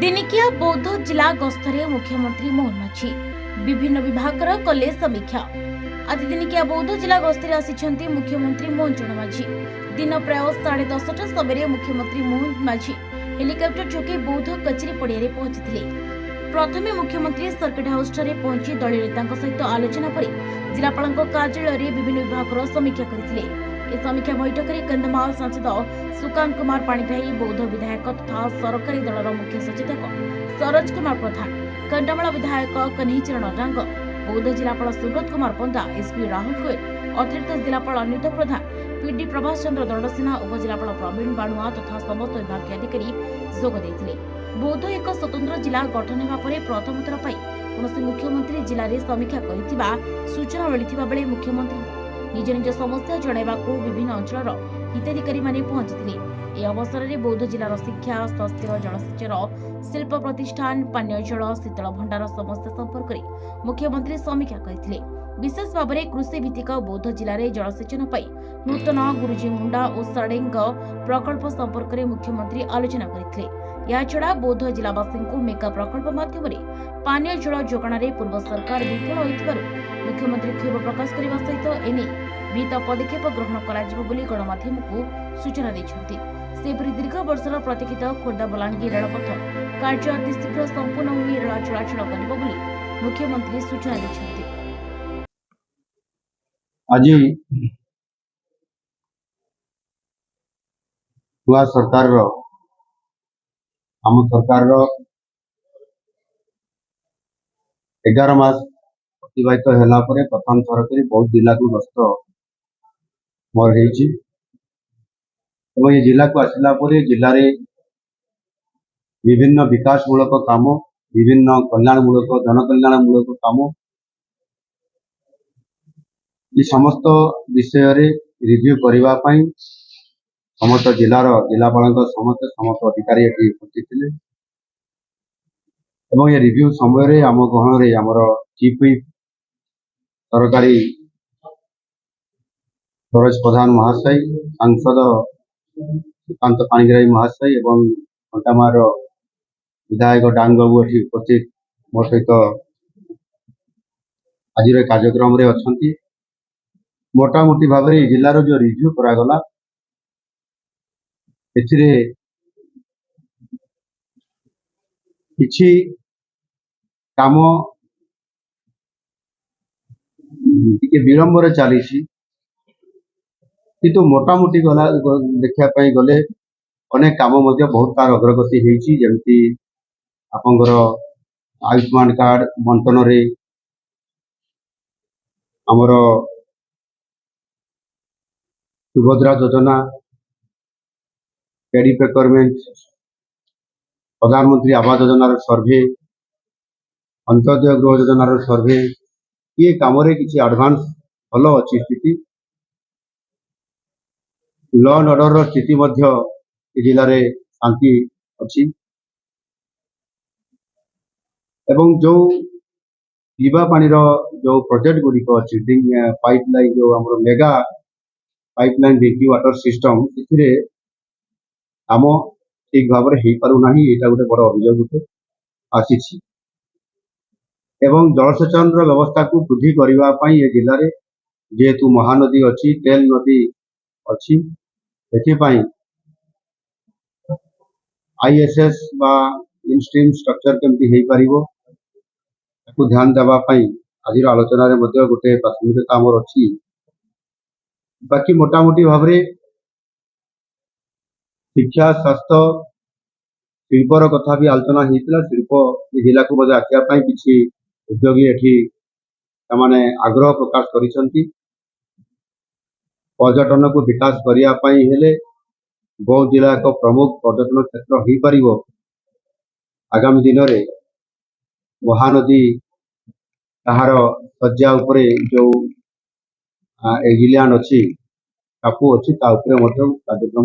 दिनिकिया बौद्ध जिला गस्तरे मुख्यमंत्री मोहन माझी विभिन्न विभागर कले समीक्षा। आज दिनिकिया बौद्ध जिला गस्तरे आसिछंती मुख्यमंत्री मोहन माझी। दिन प्राय 10:30 समय मुख्यमंत्री मोहन माझी हेलिकॉप्टर जोगे बौद्ध कचेरी पड़िया पहुंची। प्रथमे मुख्यमंत्री सर्किट हाउस ठारे पहुंची दलीय नेतांक सहित आलोचना पर जिलापाल कार्यालय में विभिन्न विभाग समीक्षा करथिले। ए समीक्षा बैठक में कंधमाल सांसद सुकांत कुमार पाणिग्राही, बौद्ध विधायक तथा सरकारी दलर मुख्य सचेतक सरोज कुमार प्रधान, कंटामाल विधायक कन्हैचरण डांग, बौद्ध जिलापाल सुब्रत कुमार पंदा, एसपी राहुल गोयल, अतिरिक्त जिलापाल अनित प्रधान, पीडी प्रभास चंद्र दंडसेना, उपजिलापाल प्रवीण बाणुआ तथा समस्त विभाग अधिकारी जोग देथिले। बौद्ध एक स्वतंत्र जिला गठन हेबा परे प्रथम थर पई कौनसी मुख्यमंत्री जिले में समीक्षा करिथिबा सूचना मिलिथिबा बेले मुख्यमंत्री निज निज समस्या जणाइबाकू विभिन्न अंचल हिताधिकारी माने पहुंचीथिले। ए अवसर में बौद्ध जिलार शिक्षा, स्वास्थ्य, जलसेचन, शिल्प प्रतिष्ठान, पानीय जल, शीतल भंडार समस्या संपर्क में मुख्यमंत्री समीक्षा करथिले। विशेष भाव में कृषि भित्तिक बौद्ध जिले में जलसेचन पर नूतन गुरुजी मुंडा और सड़ेंग प्रकल्प संपर्क में मुख्यमंत्री आलोचना करथिले। या छड़ा बौद्ध जिलावासी को मेगा प्रकल्प माध्यम पानीय जल जोगाण पूर्व सरकार विफल होइथिबारु मुख्यमंत्री क्षोभ प्रकाश करने सहित एने विहित पदक्षेप ग्रहण कर गणमाध्यम को सूचना देछंती। सेपरि दीर्घ वर्षर प्रतीक्षित खोर्धा बलांगीर रेलपथ कार्य अति शीघ्र संपूर्ण होई रेल चलाचल करिबो बोली मुख्यमंत्री सूचना देछंती। आज नवा सरकार आम सरकार 11 मास अतिबाहित होला परे प्रथम थर करी बौद्ध जिला को गस्त मोर हेछि। ये जिला को आसला परे जिले में विभिन्न विकासमूलक काम, विभिन्न कल्याणमूलक जनकल्याणमूलक काम, ये समस्त विषय रे रिव्यू करबा पई समस्त जिलार जिलापाल समस्त अधिकारी एटी उपस्थित थे। एवं ये रिव्यू समय रे आम गहन रे आमर चीफ व्हिप सरकारी सरोज प्रधान महाशय, सांसद सुकांत पाणिग्राही महाशय एवं कंटामार विधायक डांग बाबू एटी उपस्थित मो सहित आज कार्यक्रम रे अछंती। मोटामोटी भाव में जिलार जो रिव्यू करागला एथिरे किछि काम टिके विलंबर चली किंतु मोटामोटी गला देखा गले अनेक काम बहुत तार अग्रगति होती। जमती आपंकर आयुष्मान कार्ड बंटन रे आमर सुभद्रा योजना, पेडी प्रिक्योरमेंट, प्रधानमंत्री आवास योजना सर्वे, अंत्योदय गृह योजना सर्वे, ये काम किसी एडवांस भल अच्छी स्थिति। लॉ एंड ऑर्डर स्थिति जिले में शांति अच्छी एवं जो पीवा पानी जो प्रोजेक्ट गुड़िक अच्छी पाइपलाइन जो आम mega pipeline drinking water system आम ठीक भाव में हो पारना, यहाँ गोटे बड़ अभियोग आसी एवं जलसेचन व्यवस्था को वृद्धि करने ये जिले में जेहेतु महानदी अच्छी, तेल नदी अच्छी, एथिपाई आईएसएस बा इनस्ट्रीम स्ट्रक्चर केमती हो पारिबो ताकू ध्यान देवाई आज आलोचना रे मध्य गोटे प्राथमिकता आमर अच्छी। बाकी मोटामोटी भाव में शिक्षा, स्वास्थ्य, शिल्पर कथा भी आलोचना होता। शिल्प जिला को मजे आसापी किसी उद्योगी एठी माने आग्रह प्रकाश करिसंती। पर्यटन को विकास करने हेले बौद्ध जिला एक प्रमुख पर्यटन क्षेत्र हो पारिबो। आगामी दिन में महानदी ताहार सज्जा उपरे जो एगिलियन अच्छी टापू अच्छी कार्यक्रम